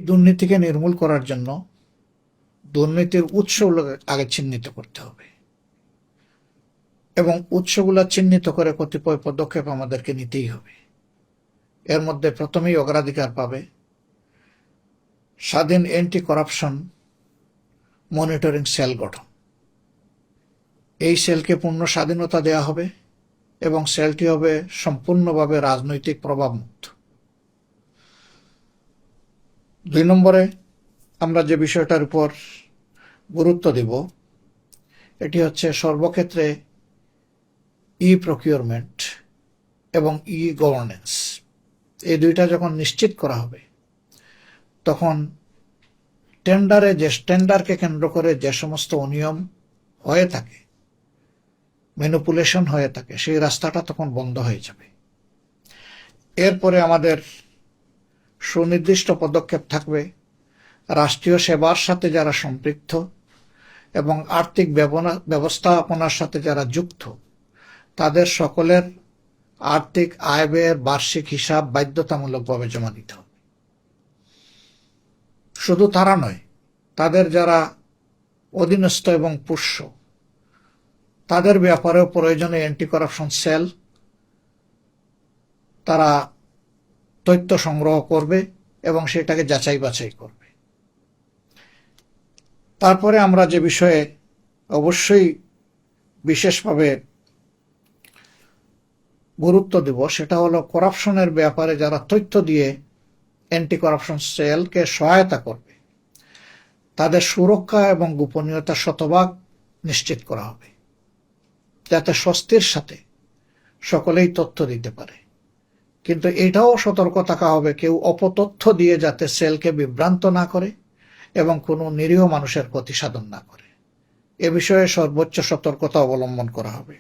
দুর্নীতিকে নির্মূল করার জন্য দুর্নীতির উৎসগুলো আগে চিহ্নিত করতে হবে এবং উৎসগুলো চিহ্নিত করে কতিপয় পদক্ষেপ আমাদেরকে নিতেই হবে। এর মধ্যে প্রথমেই অগ্রাধিকার পাবে স্বাধীন অ্যান্টি করাপশন মনিটরিং সেল গঠন। এই সেলকে পূর্ণ স্বাধীনতা দেওয়া হবে এবং সেলটি হবে সম্পূর্ণভাবে রাজনৈতিক প্রভাবমুক্ত। 2 নম্বরে আমরা যে বিষয়টার উপর গুরুত্ব দেব এটি হচ্ছে সর্বক্ষেত্রে প্রকিউরমেন্ট এবং গভর্নেন্স। এই দুইটা যখন নিশ্চিত করা হবে তখন টেন্ডারকে কেন্দ্র করে যে সমস্ত অনিয়ম হয়ে থাকে, ম্যানিপুলেশন হয়ে থাকে, সেই রাস্তাটা তখন বন্ধ হয়ে যাবে। এরপরে আমাদের সুনির্দিষ্ট পদক্ষেপ থাকবে রাষ্ট্রীয় সেবার সাথে যারা সম্পৃক্ত এবং আর্থিক ব্যবস্থাপনার সাথে যারা যুক্ত তাদের সকলের আর্থিক আয় ব্যয়ের বার্ষিক হিসাব বাধ্যতামূলকভাবে জমা দিতে হবে। শুধু তারা নয়, তাদের যারা অধীনস্থ এবং পোষ্য তাদের ব্যাপারেও প্রয়োজনে অ্যান্টি করাপশন সেল তারা তথ্য সংগ্রহ করবে এবং সেটাকে যাচাই বাছাই করবে। তারপরে আমরা যে বিষয়ে অবশ্যই বিশেষভাবে গুরুত্ব দেব সেটা হলো করাপশনের ব্যাপারে যারা তথ্য দিয়ে অ্যান্টি করাপশন সেলকে সহায়তা করবে তাদের সুরক্ষা এবং গোপনীয়তা শতভাগ নিশ্চিত করা হবে, যাতে স্বস্তির সাথে সকলেই তথ্য দিতে পারে। কিন্তু এটাও সতর্ক থাকা হবে কেউ অপতথ্য দিয়ে যাতে সেলকে বিভ্রান্ত না করে এবং কোনো নিরীহ মানুষের ক্ষতি সাধন না করে। এ বিষয়ে সর্বোচ্চ সতর্কতা অবলম্বন করা হবে।